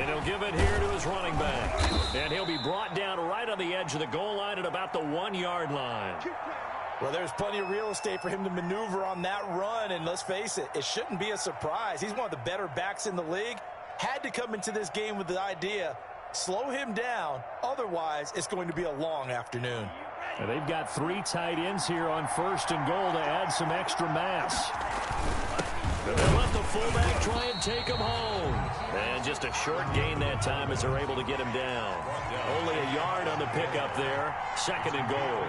And he'll give it here to his running back. And he'll be brought down right on the edge of the goal line at about the 1-yard line. Well, there's plenty of real estate for him to maneuver on that run, and let's face it, it shouldn't be a surprise. He's one of the better backs in the league. Had to come into this game with the idea, slow him down, otherwise it's going to be a long afternoon. And they've got 3 tight ends here on 1st and goal to add some extra mass. And they'll let the fullback try and take him home. And just a short gain that time as they're able to get him down. Only a yard on the pickup there. 2nd and goal.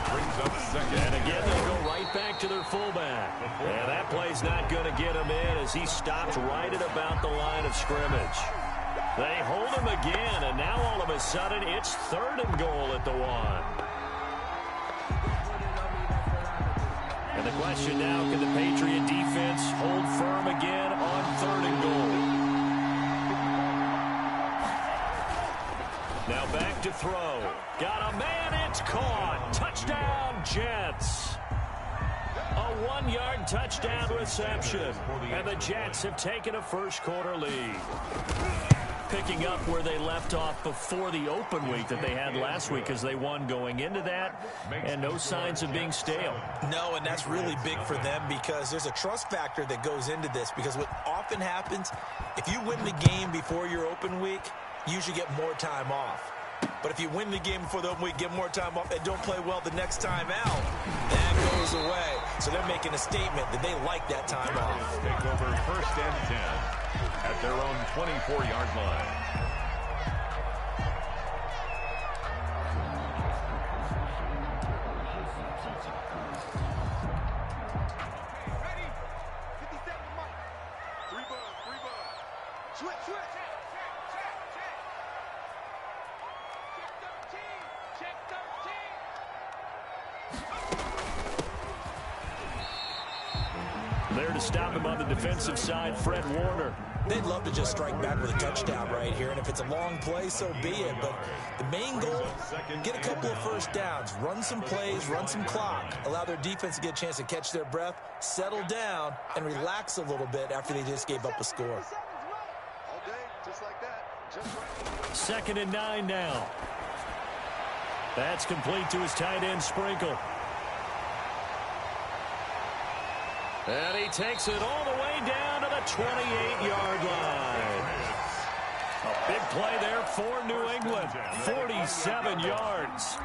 And again, they go right back to their fullback. And that play's not going to get him in as he stops right at about the line of scrimmage. They hold him again, and now all of a sudden it's 3rd and goal at the 1. And the question now, can the Patriot defense hold firm again on 3rd and goal? Now back to throw. Got a man, it's caught. Touchdown, Jets. A 1-yard touchdown reception. And the Jets have taken a first-quarter lead. Picking up where they left off before the open week that they had last week as they won going into that, and no signs of being stale. No, and that's really big for them because there's a trust factor that goes into this, because what often happens, if you win the game before your open week, you usually get more time off. But if you win the game before the open week, get more time off, and don't play well the next time out, that goes away. So they're making a statement that they like that time off. Take over 1st and 10 at their own 24-yard line. Ready? 50-second mark. 3 bugs. Switch. Check 13. Check 13. There to stop him on the defensive side, Fred Warner. They'd love to just strike back with a touchdown right here, and if it's a long play, so be it. But the main goal, get a couple of first downs, run some plays, run some clock, allow their defense to get a chance to catch their breath, settle down, and relax a little bit after they just gave up a score. All day, just like that. Just right. 2nd and 9 now. That's complete to his tight end, Sprinkle. And he takes it all the way down to the 28-yard line. A big play there for New England. 47 yards.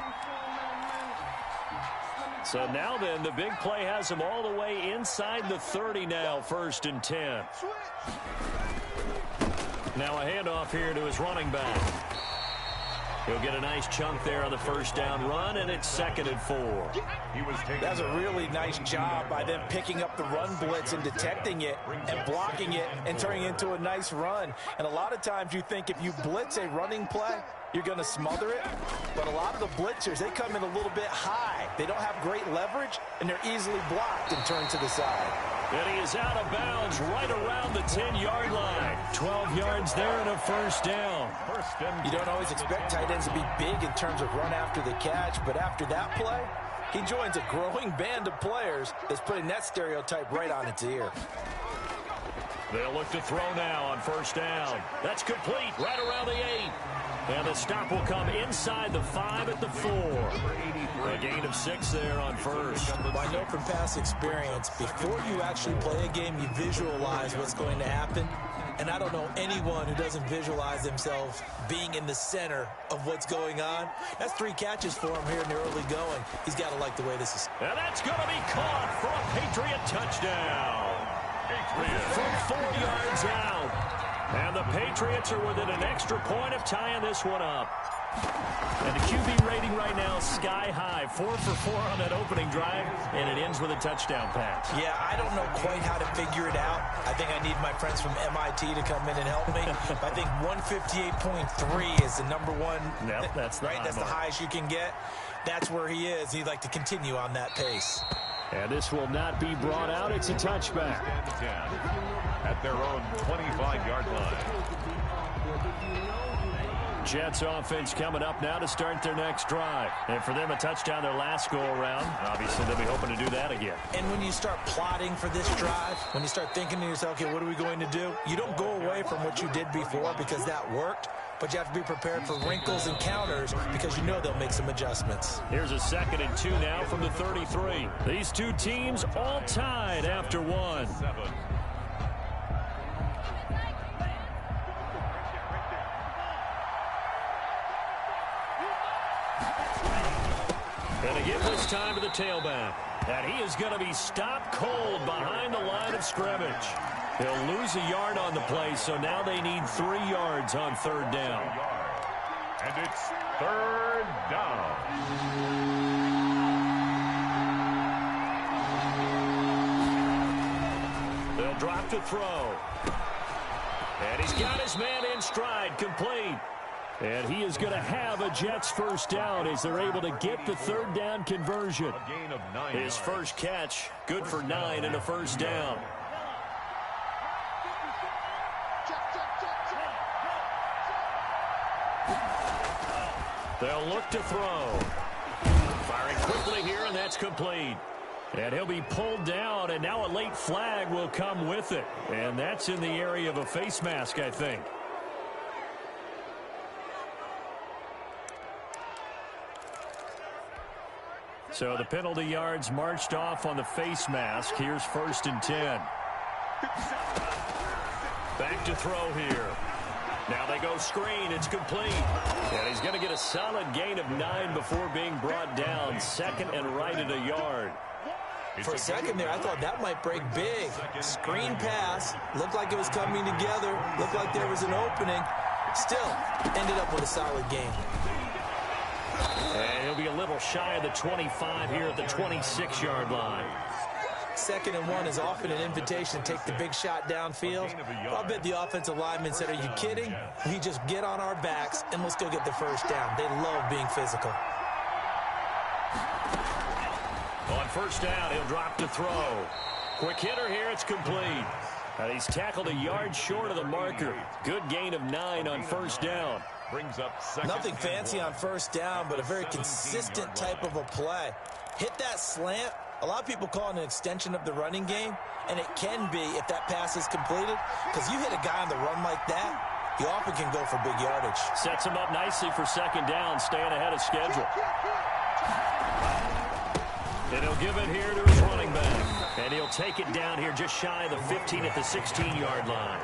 So now then, the big play has him all the way inside the 30 now, 1st and 10. Now a handoff here to his running back. He'll get a nice chunk there on the first down run, and it's 2nd and 4. That's a really nice job by them picking up the run blitz and detecting it and blocking it and turning it into a nice run. And a lot of times you think if you blitz a running play, you're going to smother it. But a lot of the blitzers, they come in a little bit high. They don't have great leverage, and they're easily blocked and turned to the side. And he is out of bounds right around the 10-yard line. 12 yards there and a first down. You don't always expect tight ends to be big in terms of run after the catch, but after that play, he joins a growing band of players that's putting that stereotype right on its ear. They'll look to throw now on first down. That's complete right around the 8. And the stop will come inside the 5 at the 4. A gain of 6 there on first. Well, I know from past experience, before you actually play a game, you visualize what's going to happen. And I don't know anyone who doesn't visualize themselves being in the center of what's going on. That's 3 catches for him here in the early going. He's got to like the way this is. And that's going to be caught for a Patriot touchdown. From 4 yards out. And the Patriots are within an extra point of tying this one up. And the QB rating right now is sky high. 4 for 4 on that opening drive, and it ends with a touchdown pass. Yeah, I don't know quite how to figure it out. I think I need my friends from MIT to come in and help me. I think 158.3 is the number one. Yep, that's the right. That's the highest you can get. That's where he is. He'd like to continue on that pace. And this will not be brought out. It's a touchback. At their own 25-yard line. Jets offense coming up now to start their next drive. And for them, a touchdown their last go-around. Obviously, they'll be hoping to do that again. And when you start plotting for this drive, when you start thinking to yourself, okay, what are we going to do? You don't go away from what you did before because that worked. But you have to be prepared for wrinkles and counters because you know they'll make some adjustments. Here's a 2nd and 2 now from the 33. These two teams all tied after one. And they give this time to the tailback. And he is going to be stopped cold behind the line of scrimmage. He'll lose a yard on the play, so now they need 3 yards on 3rd down. And it's 3rd down. They'll drop to throw. And he's got his man in stride, complete. And he is going to have a Jets first down as they're able to get the 3rd down conversion. A gain of 9 His yards. first catch, good for 9 and a first down. They'll look to throw. Firing quickly here, and that's complete. And he'll be pulled down, and now a late flag will come with it. And that's in the area of a face mask, I think. So the penalty yards marched off on the face mask. Here's 1st and 10. Back to throw here. Now they go screen. It's complete. And he's going to get a solid gain of 9 before being brought down. 2nd and right at a yard. For a second there, I thought that might break big. Screen pass. Looked like it was coming together. Looked like there was an opening. Still, ended up with a solid gain. And he'll be a little shy of the 25 here at the 26-yard line. 2nd and 1 is often an invitation to take the big shot downfield. I'll bet the offensive lineman said, are you kidding? We just get on our backs and let's go get the first down. They love being physical. On 1st down, he'll drop to throw. Quick hitter here, it's complete. He's tackled a yard short of the marker. Good gain of 9 on 1st down. Brings up 2nd. Nothing fancy on 1st down, but a very consistent type of a play. Hit that slant. A lot of people call it an extension of the running game, and it can be if that pass is completed, because you hit a guy on the run like that, he often can go for big yardage. Sets him up nicely for 2nd down, staying ahead of schedule. And he'll give it here to his running back. And he'll take it down here just shy of the 15 at the 16-yard line.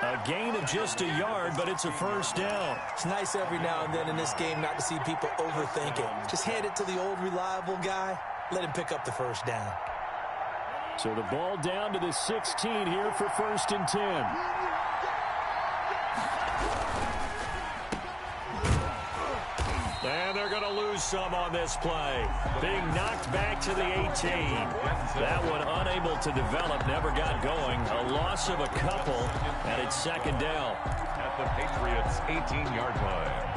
A gain of just a yard, but it's a 1st down. It's nice every now and then in this game not to see people overthink it. Just hand it to the old reliable guy. Let him pick up the 1st down. So the ball down to the 16 here for 1st and 10. And they're going to lose some on this play. Being knocked back to the 18. That one unable to develop, never got going. A loss of a couple, and it's 2nd down. At the Patriots' 18-yard line.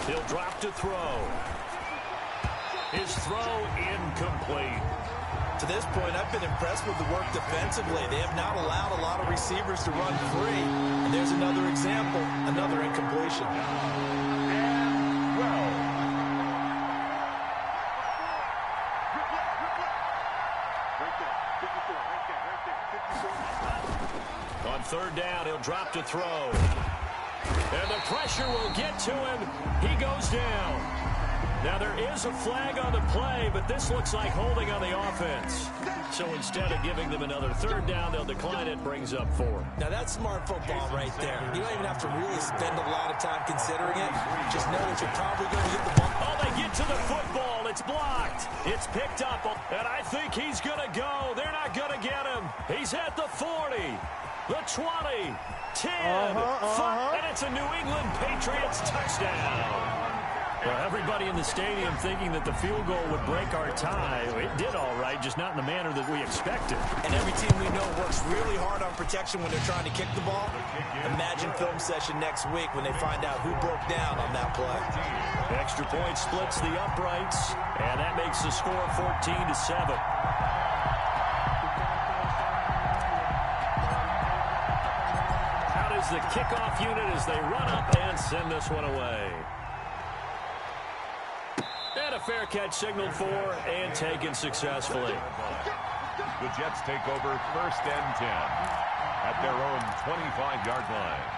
He'll drop to throw. His throw incomplete. To this point, I've been impressed with the work defensively. They have not allowed a lot of receivers to run free. And there's another example, another incompletion. On 3rd down, he'll drop to throw. And the pressure will get to him. He goes down. Now there is a flag on the play, but this looks like holding on the offense. So instead of giving them another 3rd down, they'll decline it, brings up 4. Now that's smart football right there. You don't even have to really spend a lot of time considering it. Just know that you're probably going to get the ball. Oh, they get to the football. It's blocked. It's picked up. And I think he's going to go. They're not going to get him. He's at the 40, the 20, 10, 5, and it's a New England Patriots touchdown. Well, everybody in the stadium thinking that the field goal would break our tie. It did all right, just not in the manner that we expected. And every team we know works really hard on protection when they're trying to kick the ball. Imagine film session next week when they find out who broke down on that play. Extra point splits the uprights, and that makes the score 14-7. is the kickoff unit as they run up and send this one away. And a fair catch signaled for and taken successfully. The Jets take over 1st and 10 at their own 25-yard line.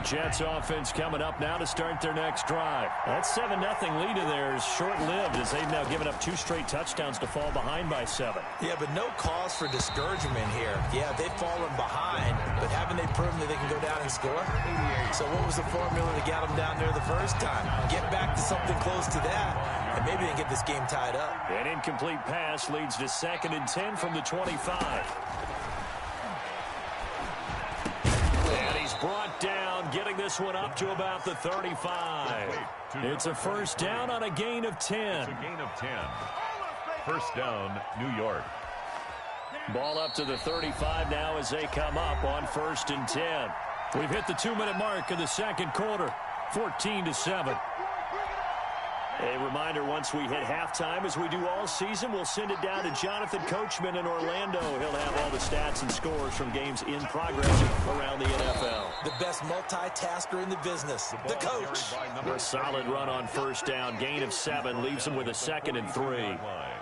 Jets offense coming up now to start their next drive. That 7-0 lead of theirs short-lived as they've now given up 2 straight touchdowns to fall behind by 7. Yeah, but no cause for discouragement here. Yeah, they've fallen behind, but haven't they proven that they can go down and score? So what was the formula that got them down there the first time? Get back to something close to that, and maybe they can get this game tied up. An incomplete pass leads to 2nd and 10 from the 25. Brought down, getting this one up to about the 35. It's a first down on a gain of 10. It's a gain of 10. First down, New York. Ball up to the 35 now as they come up on 1st and 10. We've hit the 2-minute mark of the second quarter, 14-7. A reminder, once we hit halftime, as we do all season, we'll send it down to Jonathan Coachman in Orlando. He'll have all the stats and scores from games in progress around the NFL. The best multitasker in the business, the coach. A solid run on first down, gain of 7, leaves them with a 2nd and 3.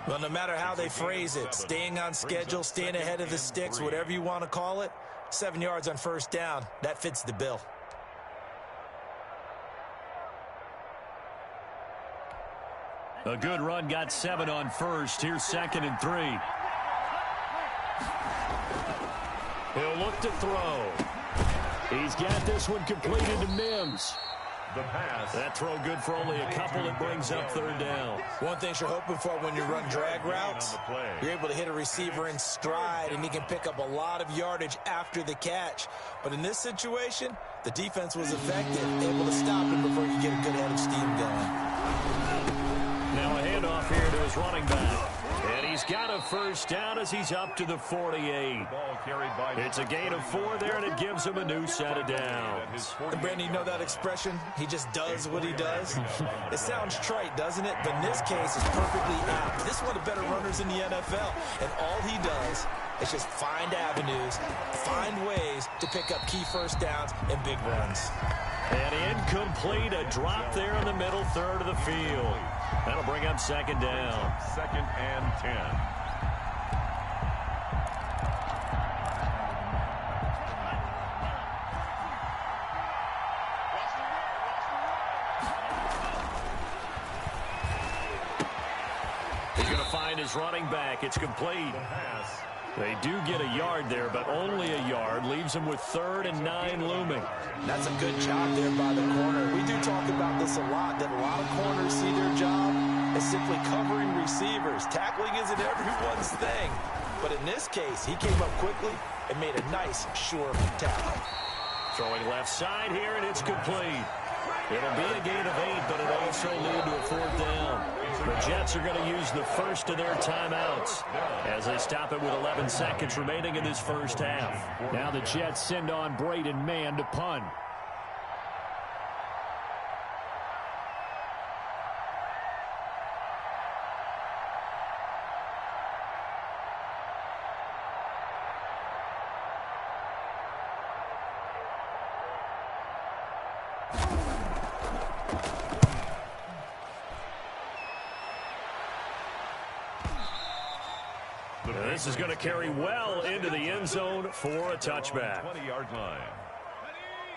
Well, no matter how they phrase it, staying on schedule, staying ahead of the sticks, whatever you want to call it, 7 yards on first down, that fits the bill. A good run, got 7 on first. Here's 2nd and 3. He'll look to throw. He's got this one completed to Mims. The pass. That throw good for only a couple. It brings up 3rd down. One thing you're hoping for when you run drag routes, you're able to hit a receiver in stride, and he can pick up a lot of yardage after the catch. But in this situation, the defense was effective, able to stop him before you get a good head of steam going. Now a handoff here to his running back. And he's got a first down as he's up to the 48. It's a gain of 4 there, and it gives him a new set of downs. And Brandon, you know that expression? He just does what he does? It sounds trite, doesn't it? But in this case, it's perfectly apt. This is one of the better runners in the NFL. And all he does is just find avenues, find ways to pick up key first downs and big runs. And incomplete, a drop there in the middle third of the field. That'll bring up 2nd down. 2nd and 10. He's going to find his running back. It's complete. They do get a yard there, but only a yard. Leaves him with 3rd and 9 looming. That's a good job there by the corner. We do talk about this a lot, that a lot of corners see their job as simply covering receivers. Tackling isn't everyone's thing. But in this case, he came up quickly and made a nice, sure tackle. Throwing left side here, and it's complete. It'll be a gain of 8, but it'll also lead to a 4th down. The Jets are going to use the first of their timeouts as they stop it with 11 seconds remaining in this first half. Now the Jets send on Braden Mann to punt. This is going to carry well into the end zone for a touchback. 20-yard line.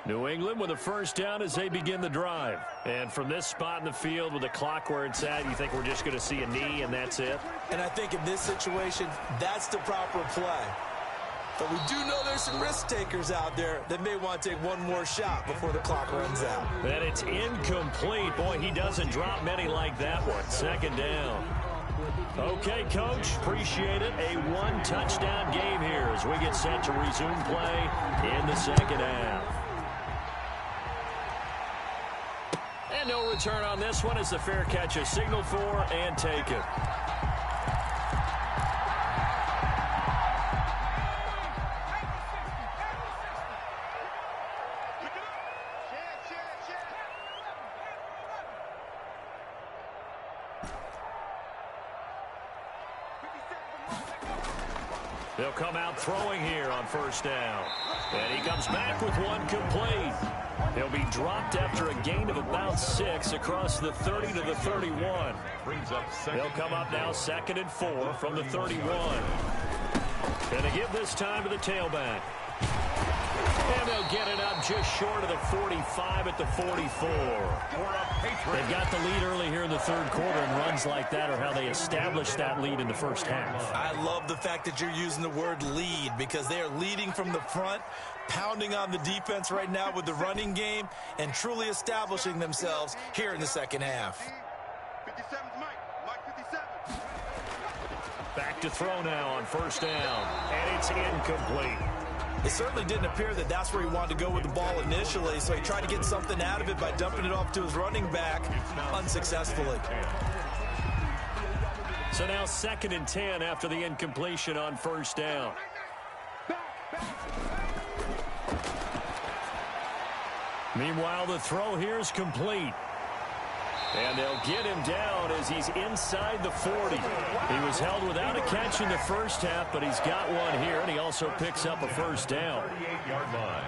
New England with a first down as they begin the drive. And from this spot in the field with the clock where it's at, you think we're just going to see a knee and that's it? And I think in this situation, that's the proper play. But we do know there's some risk takers out there that may want to take one more shot before the clock runs out. And it's incomplete. Boy, he doesn't drop many like that one. 2nd down. Okay, Coach, appreciate it. A 1-touchdown game here as we get set to resume play in the second half. And no return on this one as the fair catch is signaled for and taken. They'll come out throwing here on first down. And he comes back with one complete. He'll be dropped after a gain of about 6 across the 30 to the 31. They'll come up now 2nd and 4 from the 31. And to give this time to the tailback. And they'll get it up just short of the 45 at the 44. They've got the lead early here in the third quarter, and runs like that are how they established that lead in the first half. I love the fact that you're using the word lead because they are leading from the front, pounding on the defense right now with the running game, and truly establishing themselves here in the second half. 57's Mike 57. Back to throw now on first down, and it's incomplete. It certainly didn't appear that that's where he wanted to go with the ball initially, so he tried to get something out of it by dumping it off to his running back unsuccessfully. So now 2nd and 10 after the incompletion on first down. Meanwhile, the throw here is complete. And they'll get him down as he's inside the 40. He was held without a catch in the first half, but he's got one here, and he also picks up a first down. 38-yard line.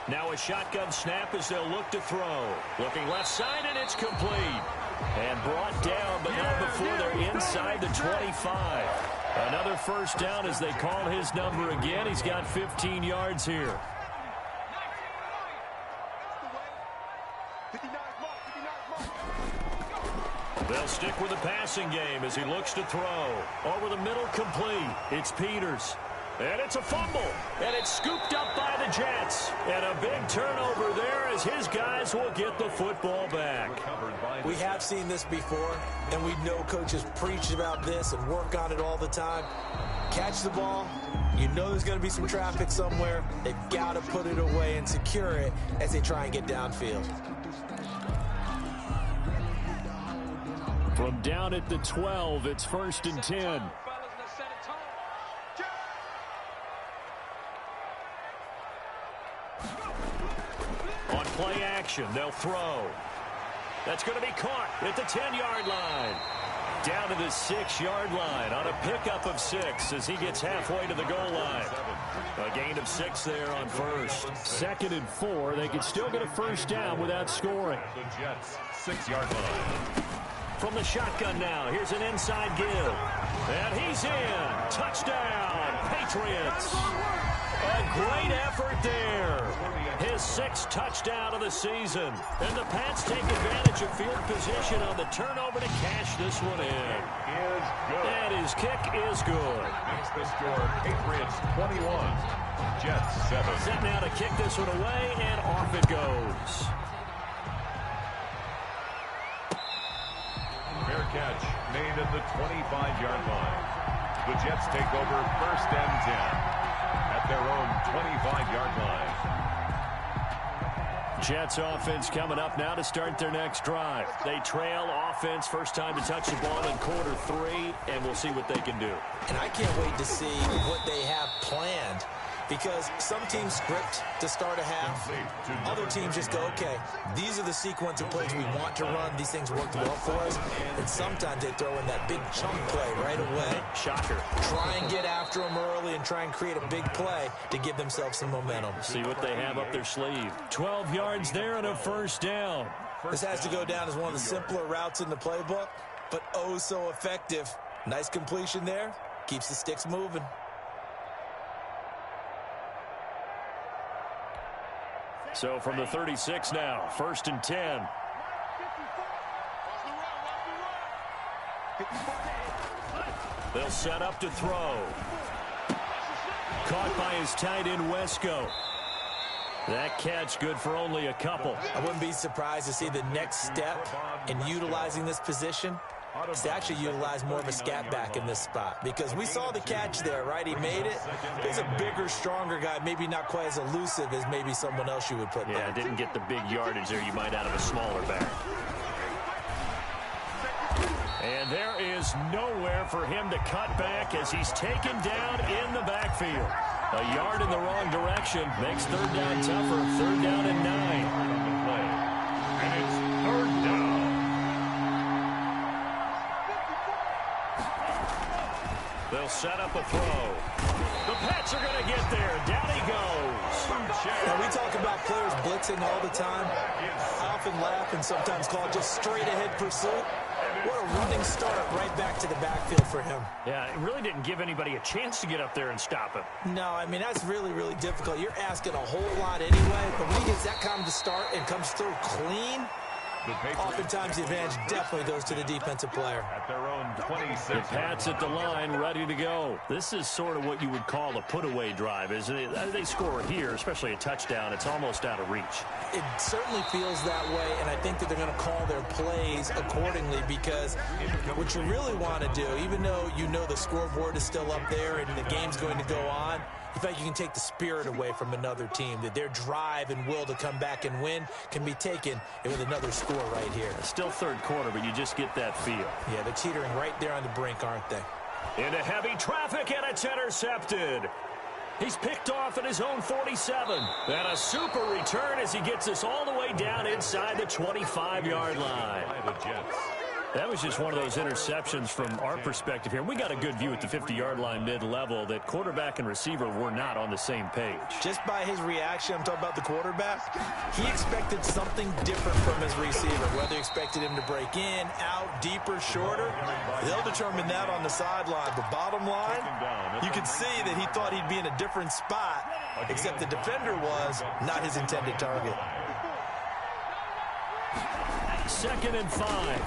Now a shotgun snap as they'll look to throw. Looking left side, and it's complete. And brought down, but not before they're inside the 25. Another first down as they call his number again. He's got 15 yards here. They'll stick with the passing game as he looks to throw. Over the middle, complete. It's Peters. And it's a fumble. And it's scooped up by the Jets. And a big turnover there as his guys will get the football back. We have seen this before, and we know coaches preach about this and work on it all the time. Catch the ball. You know there's going to be some traffic somewhere. They've got to put it away and secure it as they try and get downfield. From down at the 12, it's 1st and 10. On play action, they'll throw. That's going to be caught at the 10-yard line. Down to the 6-yard line on a pickup of 6 as he gets halfway to the goal line. A gain of 6 there on first. 2nd and 4, they can still get a first down without scoring. The Jets, 6-yard line. From the shotgun now, here's an inside give. And he's in. Touchdown, Patriots. A great effort there. His 6th touchdown of the season. And the Pats take advantage of field position on the turnover to cash this one in. Is good. And his kick is good. Makes the score Patriots 21, Jets 7. Set now to kick this one away, and off it goes. Fair catch made at the 25-yard line. The Jets take over 1st and 10 at their own 25-yard line. Jets offense coming up now to start their next drive. They trail offense, first time to touch the ball in quarter 3, and we'll see what they can do. And I can't wait to see what they have planned, because some teams script to start a half. Other teams just go, okay, these are the sequence of plays we want to run. These things worked well for us. And sometimes they throw in that big chunk play right away. Shocker. Try and get after them early and try and create a big play to give themselves some momentum. See what they have up their sleeve. 12 yards there and a first down. This has to go down as one of the simpler routes in the playbook, but oh so effective. Nice completion there. Keeps the sticks moving. So from the 36 now, 1st and 10. They'll set up to throw. Caught by his tight end, Wesco. That catch good for only a couple. I wouldn't be surprised to see the next step in utilizing this position is to actually utilize more of a scat back in this spot, because we saw the catch there, right? He made it. He's a bigger, stronger guy, maybe not quite as elusive as maybe someone else you would put there. Yeah, didn't get the big yardage there you might out of a smaller back. And there is nowhere for him to cut back as he's taken down in the backfield. A yard in the wrong direction makes 3rd down tougher. 3rd down and 9. And it's 3rd down. They'll set up a throw. The Pats are going to get there. Down he goes. Now, we talk about players blitzing all the time. I often laugh and sometimes call it just straight-ahead pursuit. What a running start right back to the backfield for him. Yeah, it really didn't give anybody a chance to get up there and stop him. No, I mean, that's really, really difficult. You're asking a whole lot anyway, but when he gets that kind of start and comes through clean, oftentimes the advantage definitely goes to the defensive player. At their own 26. The Pats at the line, ready to go. This is sort of what you would call a put-away drive, isn't it? They score here, especially a touchdown. It's almost out of reach. It certainly feels that way, and I think that they're going to call their plays accordingly because what you really want to do, even though you know the scoreboard is still up there and the game's going to go on, in fact, you can take the spirit away from another team, that their drive and will to come back and win can be taken with another score right here. Still third quarter, but you just get that feel. Yeah, they're teetering right there on the brink, aren't they? Into heavy traffic, and it's intercepted. He's picked off at his own 47. And a super return as he gets us all the way down inside the 25-yard line. By the Jets. That was just one of those interceptions from our perspective here. We got a good view at the 50-yard line mid-level that quarterback and receiver were not on the same page. Just by his reaction, I'm talking about the quarterback, he expected something different from his receiver, whether he expected him to break in, out, deeper, shorter. They'll determine that on the sideline. But bottom line, you could see that he thought he'd be in a different spot, except the defender was not his intended target. 2nd and 5.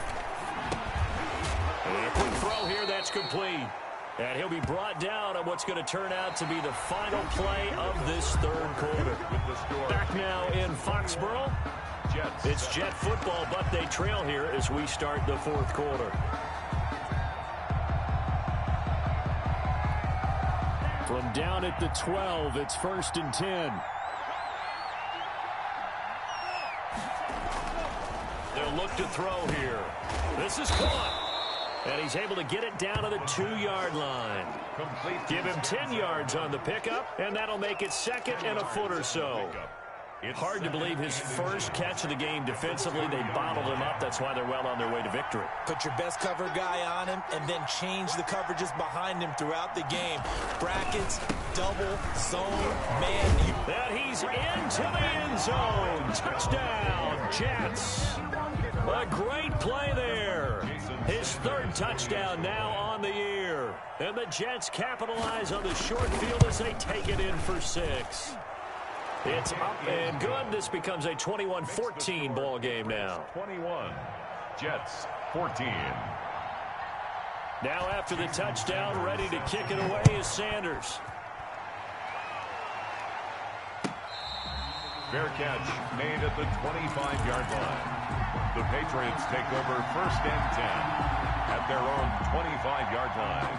And a quick throw here, that's complete. And he'll be brought down on what's going to turn out to be the final play of this third quarter. Back now in Foxborough. Jets. It's Jet football, but they trail here as we start the fourth quarter. From down at the 12, it's 1st and 10. They'll look to throw here. This is caught. And he's able to get it down to the 2-yard line. Give him 10 yards on the pickup, and that'll make it 2nd and a foot or so. Hard to believe his first catch of the game defensively. They bottled him up. That's why they're well on their way to victory. Put your best cover guy on him and then change the coverages behind him throughout the game. Brackets, double, zone, man. And he's into the end zone. Touchdown, Jets. A great play there. His 3rd touchdown now on the year. And the Jets capitalize on the short field as they take it in for 6. It's up and good. This becomes a 21-14 ball game now. 21. Jets 14. Now after the touchdown, ready to kick it away is Sanders. Fair catch made at the 25-yard line. The Patriots take over 1st and 10 at their own 25-yard line.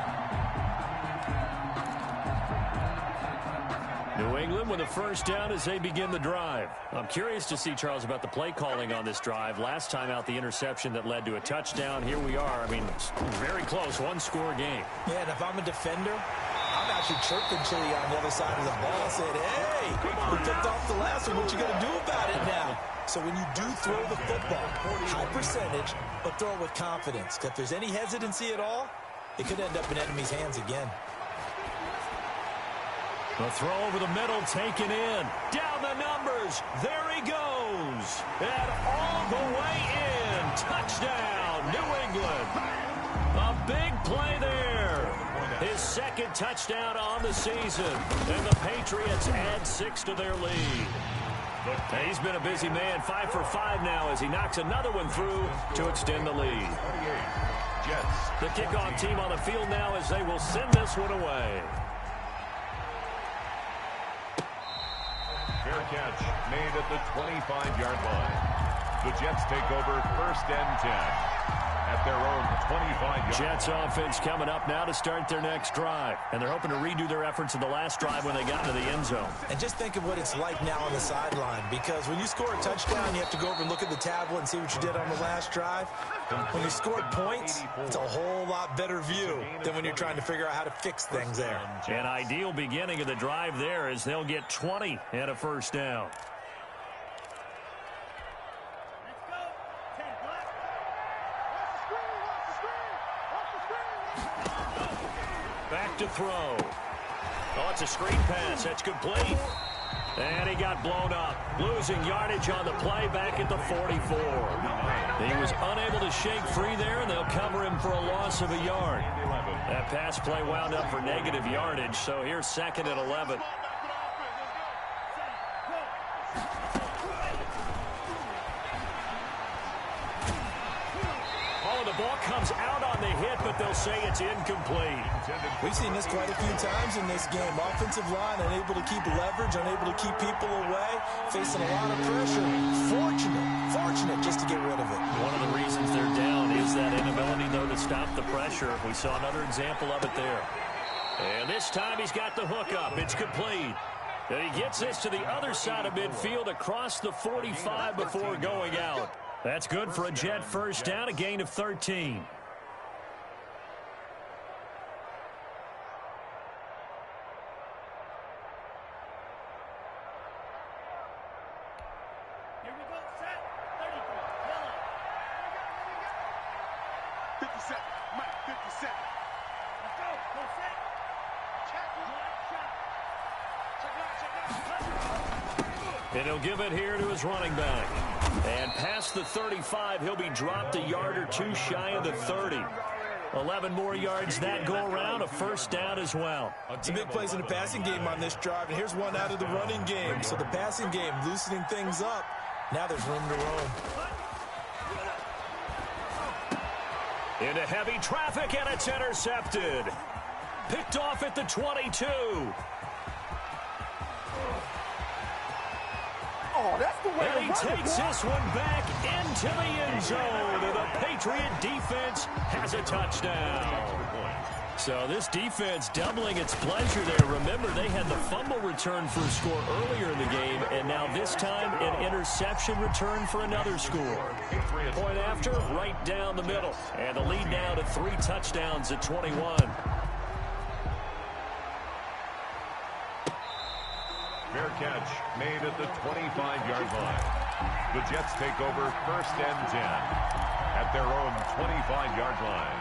New England with a first down as they begin the drive. I'm curious to see, Charles, about the play calling on this drive. Last time out, the interception that led to a touchdown. Here we are. I mean, very close, one-score game. Yeah, and if I'm a defender, I'm actually chirping Chili on the other side of the ball, saying, hey, we picked off the last one. What you going to do about it now? So when you do throw the football, high percentage, but throw it with confidence. Because if there's any hesitancy at all, it could end up in enemy's hands again. The throw over the middle taken in. Down the numbers. There he goes. And all the way in. Touchdown, New England. A big play there. His 2nd touchdown on the season. And the Patriots add 6 to their lead. He's been a busy man, 5 for 5 now as he knocks another one through to extend the lead. Jets. The kickoff team on the field now as they will send this one away. Fair catch made at the 25-yard line. The Jets take over 1st and 10 at their own 25-yard. Jets offense coming up now to start their next drive. And they're hoping to redo their efforts in the last drive when they got into the end zone. And just think of what it's like now on the sideline. Because when you score a touchdown, you have to go over and look at the tablet and see what you did on the last drive. When you scored points, it's a whole lot better view than when you're trying to figure out how to fix things there. An ideal beginning of the drive there as they'll get 20 and a first down. back to throw. Oh, it's a screen pass. That's complete. And he got blown up, losing yardage on the play back at the 44. He was unable to shake free there, and they'll cover him for a loss of a yard. That pass play wound up for negative yardage, so here's 2nd and 11. The ball comes out on the hit, but they'll say it's incomplete. We've seen this quite a few times in this game. Offensive line unable to keep leverage, unable to keep people away, facing a lot of pressure. Fortunate just to get rid of it. One of the reasons they're down is that inability, though, to stop the pressure. We saw another example of it there. And this time he's got the hook up. It's complete. And he gets this to the other side of midfield across the 45 before going out. That's good for a Jet first down, a gain of 13. Here we go, set, 30, yellow. 57, Mike, 57. Let's go set. And he'll give it here to his running back. And past the 35, he'll be dropped a yard or two shy of the 30. 11 more yards that go around, a first down as well. Some big plays in the passing game on this drive, and here's one out of the running game. So the passing game loosening things up. Now there's room to roam. Into heavy traffic, and it's intercepted. Picked off at the 22. Oh, that's the way And he takes this one back into the end zone. And the Patriot defense has a touchdown. So this defense doubling its pleasure there. Remember, they had the fumble return for a score earlier in the game, and now this time an interception return for another score. Point after, right down the middle. And the lead now to 3 touchdowns at 21. Fair catch made at the 25-yard line. The Jets take over 1st and 10 at their own 25-yard line.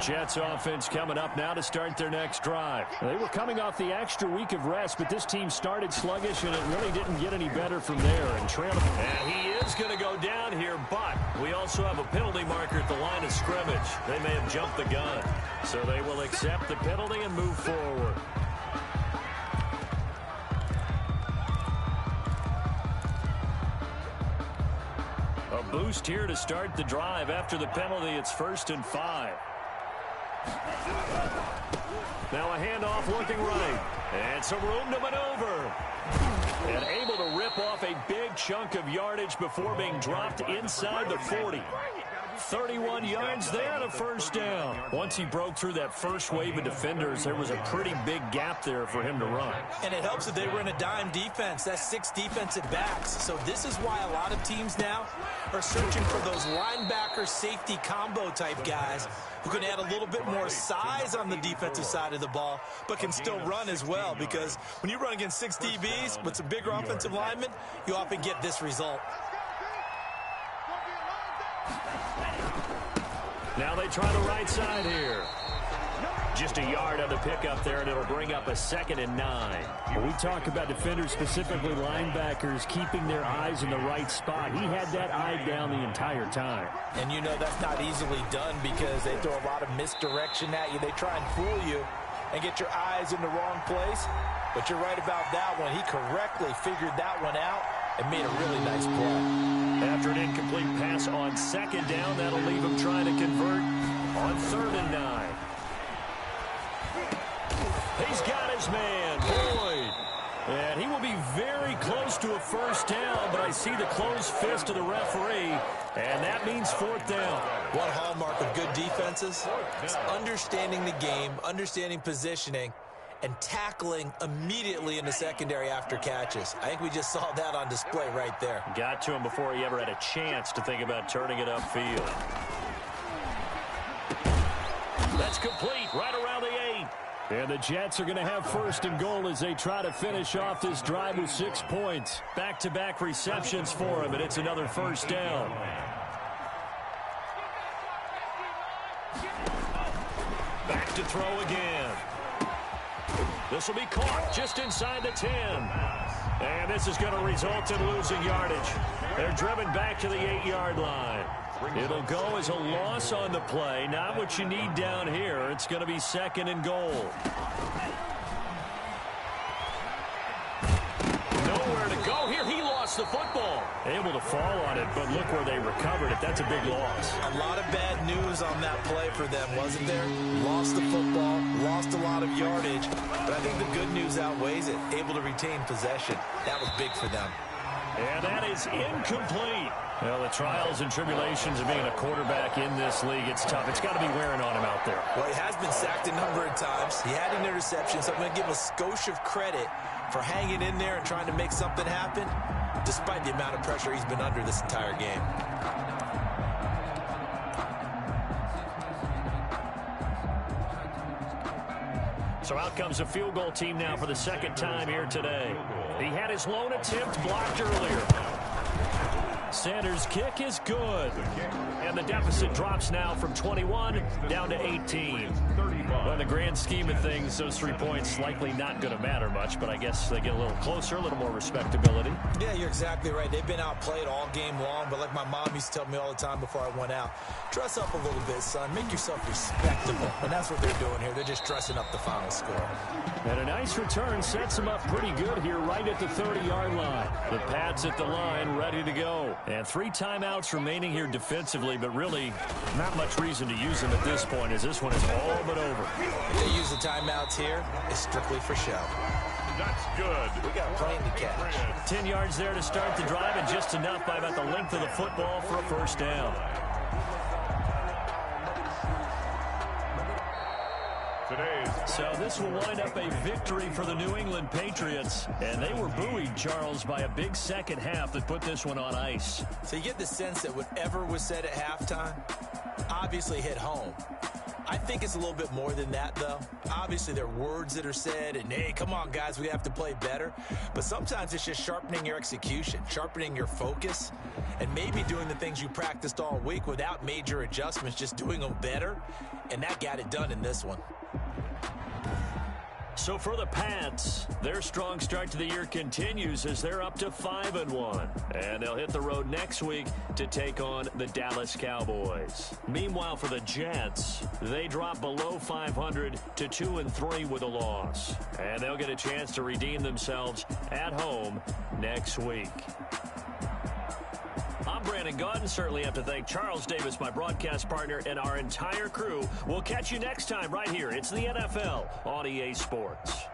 Jets offense coming up now to start their next drive. They were coming off the extra week of rest, but this team started sluggish, and it really didn't get any better from there. And he is going to go down here, but we also have a penalty marker at the line of scrimmage. They may have jumped the gun, so they will accept the penalty and move forward. A boost here to start the drive. After the penalty, it's 1st and 5. Now a handoff looking right. And some room to maneuver. And able to rip off a big chunk of yardage before being dropped inside the 40. 31 yards there and a first down. Once he broke through that first wave of defenders, there was a pretty big gap there for him to run. And it helps that they were in a dime defense. That's 6 defensive backs. So this is why a lot of teams now are searching for those linebacker safety combo type guys who can add a little bit more size on the defensive side of the ball, but can still run as well, because when you run against 6 DBs with some bigger offensive linemen, you often get this result. Now they try the right side here. Just a yard on the pickup there, and it'll bring up a 2nd and 9. When we talk about defenders, specifically linebackers, keeping their eyes in the right spot, he had that eye down the entire time. And you know that's not easily done because they throw a lot of misdirection at you. They try and fool you and get your eyes in the wrong place. But you're right about that one. He correctly figured that one out and made a really nice play. After an incomplete pass on 2nd down, that'll leave him trying to convert on 3rd and 9. He's got his man, Boyd. And he will be very close to a first down, but I see the closed fist of the referee, and that means 4th down. One hallmark of good defenses is understanding the game, understanding positioning, and tackling immediately in the secondary after catches. I think we just saw that on display right there. Got to him before he ever had a chance to think about turning it upfield. That's complete right around the 8. And the Jets are going to have 1st and goal as they try to finish off this drive with 6 points. Back-to-back receptions for him, and it's another first down. to throw again. This will be caught just inside the 10. And this is going to result in losing yardage. They're driven back to the 8-yard line. It'll go as a loss on the play. Not what you need down here. It's going to be 2nd and goal. Nowhere to go here. He lost the football. Able to fall on it, but look where they recovered it. That's a big loss. A lot of bad news on that play for them, wasn't there? Lost the football, lost a lot of yardage, but I think the good news outweighs it. Able to retain possession. That was big for them. And that is incomplete. Well, the trials and tribulations of being a quarterback in this league, it's tough. It's got to be wearing on him out there. Well, he has been sacked a number of times. He had an interception, so I'm going to give him a skosh of credit for hanging in there and trying to make something happen, despite the amount of pressure he's been under this entire game. So out comes a field goal team now for the 2nd time here today. He had his lone attempt blocked earlier. Sanders' kick is good. And the deficit drops now from 21 down to 18. Well, in the grand scheme of things, those 3 points likely not going to matter much, but I guess they get a little closer, a little more respectability. Yeah, you're exactly right. They've been outplayed all game long, but like my mom used to tell me all the time before I went out, dress up a little bit, son. Make yourself respectable. And that's what they're doing here. They're just dressing up the final score. And a nice return sets them up pretty good here right at the 30-yard line. The Pats at the line, ready to go. And 3 timeouts remaining here defensively, but really not much reason to use them at this point as this one is all but over. If they use the timeouts here, it's strictly for show. That's good. We got a plane to catch. 10 yards there to start the drive, and just enough by about the length of the football for a first down. So this will wind up a victory for the New England Patriots. And they were buoyed, Charles, by a big second half that put this one on ice. So you get the sense that whatever was said at halftime obviously hit home. I think it's a little bit more than that, though. Obviously, there are words that are said, and, hey, come on, guys, we have to play better. But sometimes it's just sharpening your execution, sharpening your focus, and maybe doing the things you practiced all week without major adjustments, just doing them better. And that got it done in this one. So for the Pats, their strong start to the year continues as they're up to 5-1. And they'll hit the road next week to take on the Dallas Cowboys. Meanwhile, for the Jets, they drop below 500 to 2-3 with a loss. And they'll get a chance to redeem themselves at home next week. I'm Brandon Gaudin. Certainly have to thank Charles Davis, my broadcast partner, and our entire crew. We'll catch you next time right here. It's the NFL on EA Sports.